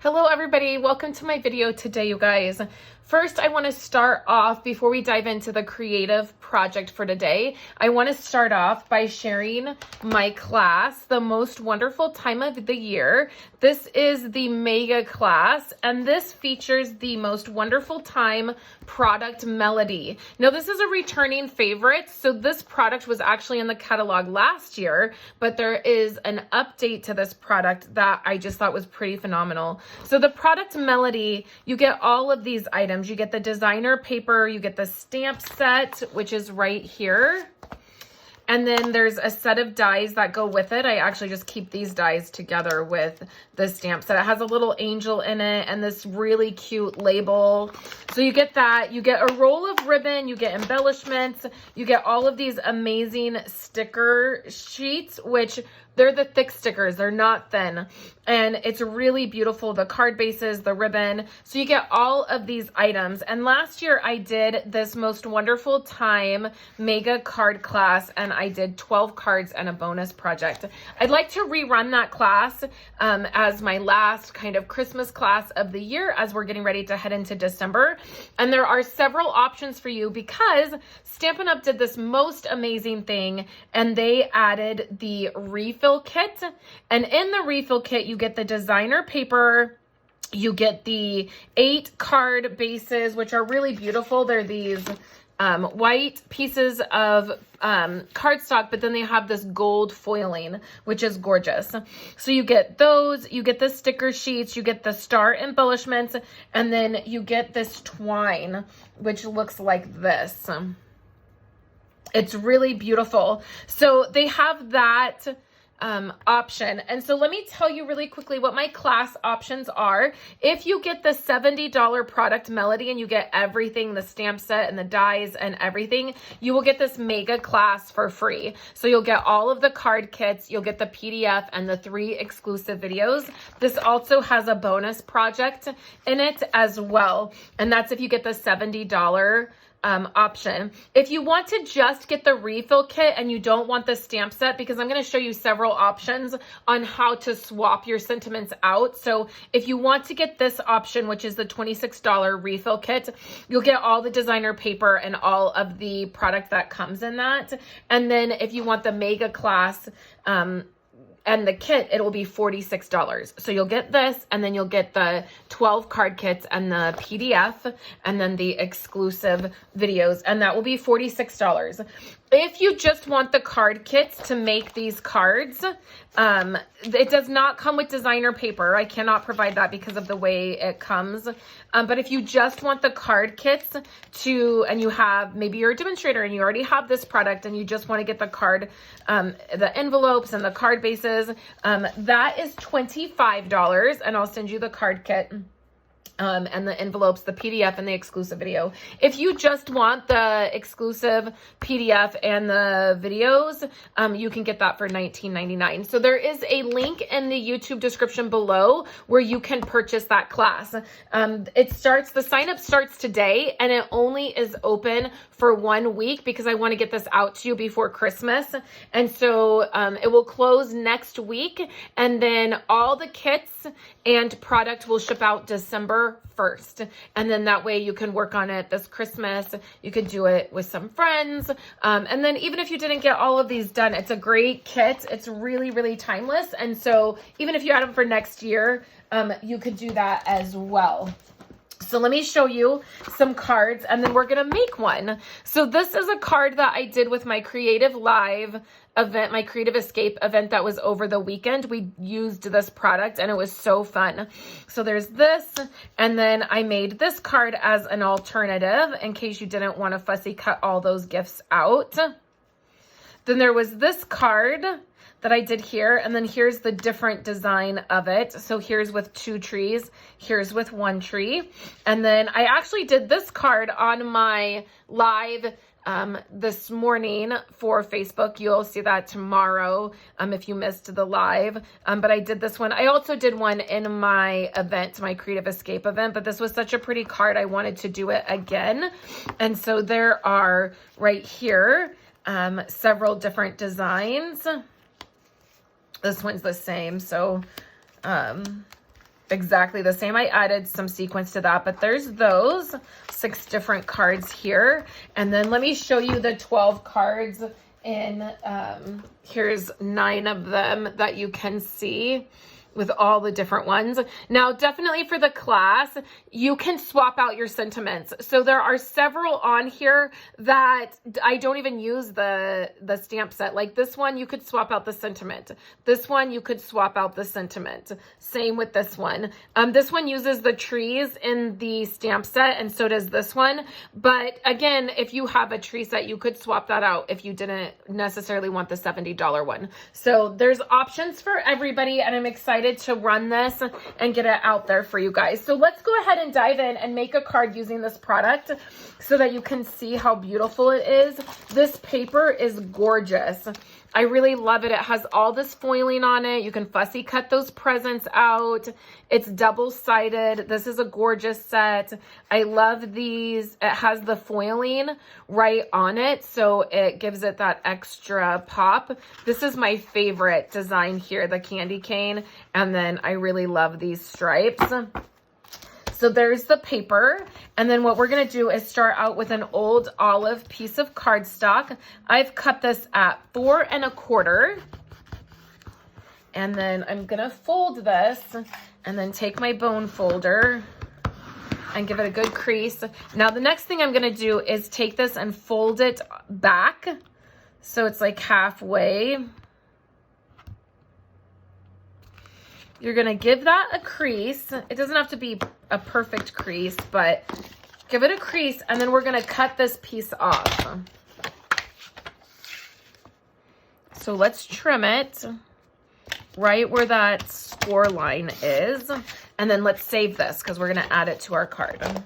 Hello everybody, welcome to my video today, you guys. First, I want to start off, before we dive into the creative project for today, I want to start off by sharing my class, The Most Wonderful Time of the Year. This is the mega class, and this features the Most Wonderful Time product Melody. Now, this is a returning favorite, so this product was actually in the catalog last year, but there is an update to this product that I just thought was pretty phenomenal. So the product Melody, you get all of these items. You get the designer paper, you get the stamp set, which is right here. And then there's a set of dies that go with it. I actually just keep these dies together with the stamp set. It has a little angel in it and this really cute label. So you get that. You get a roll of ribbon. You get embellishments. You get all of these amazing sticker sheets, which they're the thick stickers. They're not thin. And it's really beautiful. The card bases, the ribbon. So you get all of these items. And last year I did this Most Wonderful Time mega card class, and I did 12 cards and a bonus project. I'd like to rerun that class as my last kind of Christmas class of the year as we're getting ready to head into December. And there are several options for you because Stampin' Up! Did this most amazing thing, and they added the refill kit. And in the refill kit, you get the designer paper, you get the 8 card bases, which are really beautiful. They're these white pieces of cardstock, but then they have this gold foiling, which is gorgeous. So you get those, you get the sticker sheets, you get the star embellishments, and then you get this twine, which looks like this. It's really beautiful. So they have that option. And so let me tell you really quickly what my class options are. If you get the $70 product Melody and you get everything, the stamp set and the dies and everything, you will get this mega class for free. So you'll get all of the card kits, you'll get the PDF and the 3 exclusive videos. This also has a bonus project in it as well. And that's if you get the $70 option. If you want to just get the refill kit and you don't want the stamp set, because I'm going to show you several options on how to swap your sentiments out. So if you want to get this option, which is the $26 refill kit, you'll get all the designer paper and all of the product that comes in that. And then if you want the mega class, and the kit, it will be $46. So you'll get this, and then you'll get the 12 card kits and the PDF, and then the exclusive videos, and that will be $46. If you just want the card kits to make these cards, it does not come with designer paper. I cannot provide that because of the way it comes. But if you just want the card kits and you have, maybe you're a demonstrator and you already have this product and you just want to get the card, the envelopes and the card bases, that is $25, and I'll send you the card kit. And the envelopes, the PDF, and the exclusive video. If you just want the exclusive PDF and the videos, you can get that for $19.99. So there is a link in the YouTube description below where you can purchase that class. The sign up starts today, and it only is open for 1 week because I want to get this out to you before Christmas. And so it will close next week, and then all the kits and product will ship out December 1st. And then that way you can work on it this Christmas. You could do it with some friends. And then even if you didn't get all of these done, it's a great kit. It's really, really timeless. And so even if you add them for next year, you could do that as well. So let me show you some cards, and then we're going to make one. So this is a card that I did with my Creative Live event, my Creative Escape event that was over the weekend. We used this product and it was so fun. So there's this, and then I made this card as an alternative in case you didn't want to fussy cut all those gifts out. Then there was this card that I did here, and then here's the different design of it. So here's with 2 trees, here's with 1 tree. And then I actually did this card on my live this morning for Facebook. You'll see that tomorrow if you missed the live. But I did this one. I also did one in my event, my Creative Escape event, but this was such a pretty card. I wanted to do it again. And so there are right here several different designs. This one's the same. So exactly the same. I added some sequins to that, but there's those 6 different cards here. And then let me show you the 12 cards in, here's 9 of them that you can see with all the different ones. Now, definitely for the class, you can swap out your sentiments. So there are several on here that I don't even use the stamp set. Like this one, you could swap out the sentiment. This one, you could swap out the sentiment. Same with this one. This one uses the trees in the stamp set, and so does this one. But again, if you have a tree set, you could swap that out if you didn't necessarily want the $70 one. So there's options for everybody, and I'm excited to run this and get it out there for you guys. So let's go ahead and dive in and make a card using this product so that you can see how beautiful it is. This paper is gorgeous. I really love it. It has all this foiling on it. You can fussy cut those presents out. It's double-sided. This is a gorgeous set. I love these. It has the foiling right on it, so it gives it that extra pop. This is my favorite design here, the candy cane, and then I really love these stripes. So there's the paper, and then what we're gonna do is start out with an old olive piece of cardstock. I've cut this at 4 1/4, and then I'm gonna fold this, and then take my bone folder and give it a good crease. Now the next thing I'm gonna do is take this and fold it back, so it's like halfway. You're gonna give that a crease. It doesn't have to be a perfect crease, but give it a crease, and then we're gonna cut this piece off. So let's trim it right where that score line is, and then let's save this because we're gonna add it to our card.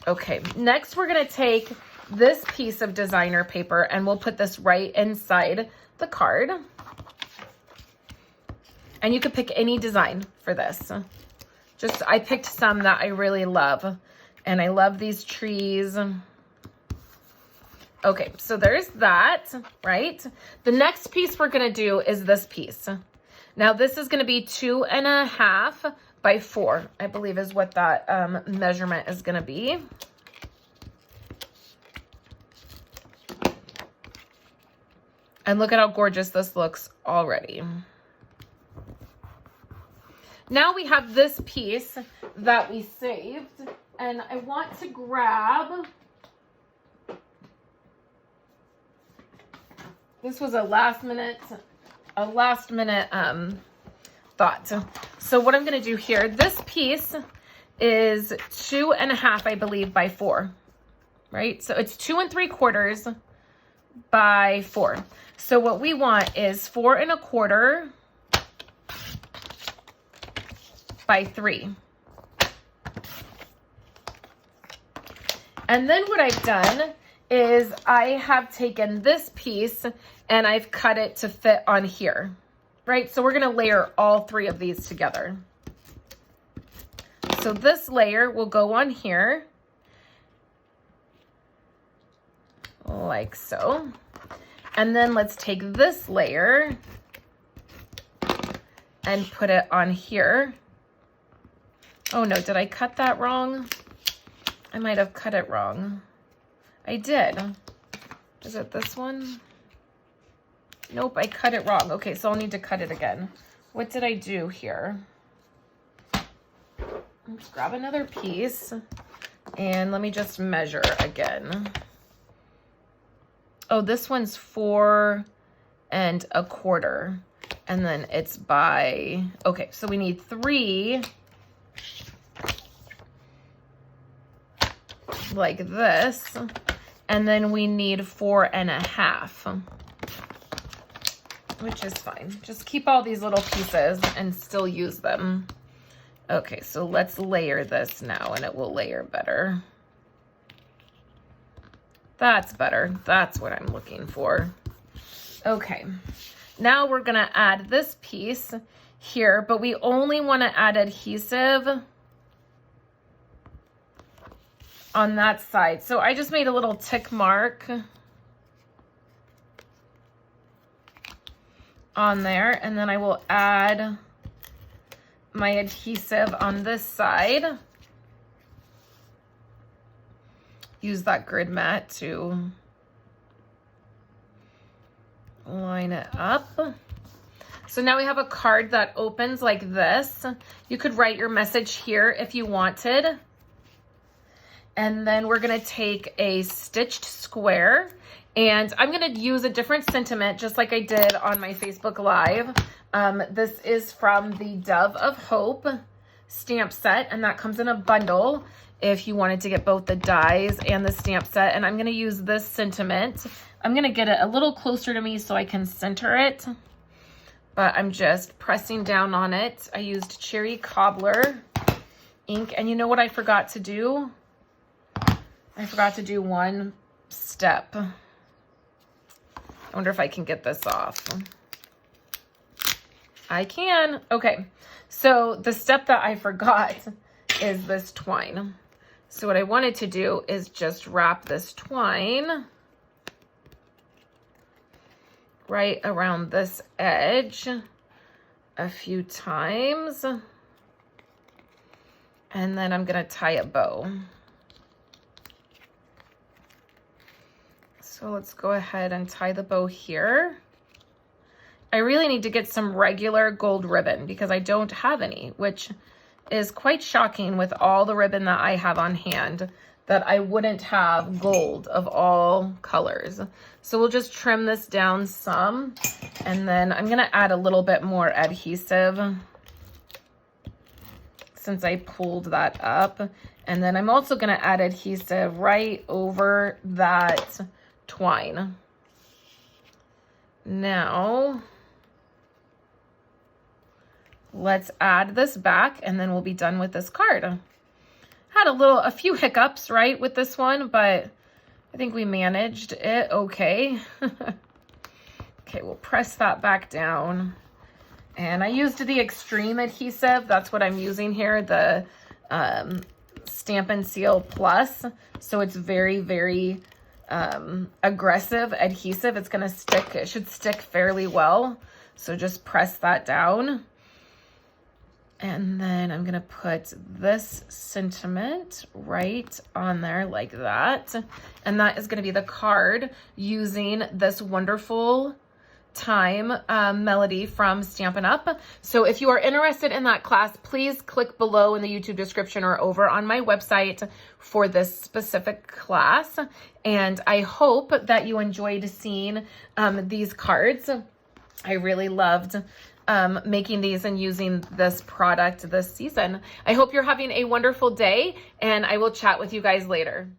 Okay, next we're gonna take this piece of designer paper and we'll put this right inside the card. And you could pick any design for this. I picked some that I really love. And I love these trees. Okay, so there's that, right? The next piece we're gonna do is this piece. Now this is gonna be 2 1/2 by 4, I believe is what that measurement is gonna be. And look at how gorgeous this looks already. Now we have this piece that we saved, and I want to grab, this was a last minute thought. So what I'm gonna do here, this piece is 2 1/2, I believe, by 4, right? So it's 2 3/4 by 4. So what we want is 4 1/4 by 3. And then what I've done is I have taken this piece and I've cut it to fit on here, right? So we're gonna layer all 3 of these together. So this layer will go on here, like so. And then let's take this layer and put it on here. Oh no, did I cut that wrong? I might have cut it wrong. I did. Is it this one? Nope, I cut it wrong. Okay, so I'll need to cut it again. What did I do here? Let's grab another piece and let me just measure again. Oh, this one's 4 1/4. And then it's by, okay, so we need 3 like this, and then we need 4 1/2, which is fine. Just keep all these little pieces and still use them. Okay, so let's layer this now and it will layer better. That's better. That's what I'm looking for. Okay, now we're gonna add this piece here, but we only wanna add adhesive on that side. So I just made a little tick mark on there, and then I will add my adhesive on this side. Use that grid mat to line it up. So now we have a card that opens like this. You could write your message here if you wanted. And then we're gonna take a stitched square, and I'm gonna use a different sentiment just like I did on my Facebook Live. This is from the Dove of Hope stamp set, and that comes in a bundle if you wanted to get both the dies and the stamp set. And I'm gonna use this sentiment. I'm gonna get it a little closer to me so I can center it, but I'm just pressing down on it. I used Cherry Cobbler ink, and you know what I forgot to do? I forgot to do one step. I wonder if I can get this off. I can. Okay, so the step that I forgot is this twine. So what I wanted to do is just wrap this twine right around this edge a few times. And then I'm gonna tie a bow. So let's go ahead and tie the bow here. I really need to get some regular gold ribbon because I don't have any, which is quite shocking with all the ribbon that I have on hand, that I wouldn't have gold of all colors. So we'll just trim this down some, and then I'm gonna add a little bit more adhesive since I pulled that up. And then I'm also gonna add adhesive right over that twine. Now, let's add this back and then we'll be done with this card. Had a few hiccups, right, with this one, but I think we managed it okay. Okay, we'll press that back down. And I used the extreme adhesive. That's what I'm using here, the Stampin' Seal Plus. So it's very, very aggressive adhesive. It's gonna stick, it should stick fairly well. So just press that down. And then I'm gonna put this sentiment right on there like that. And that is gonna be the card using this wonderful time melody from Stampin' Up. So if you are interested in that class, please click below in the YouTube description or over on my website for this specific class. And I hope that you enjoyed seeing these cards. I really loved making these and using this product this season. I hope you're having a wonderful day, and I will chat with you guys later.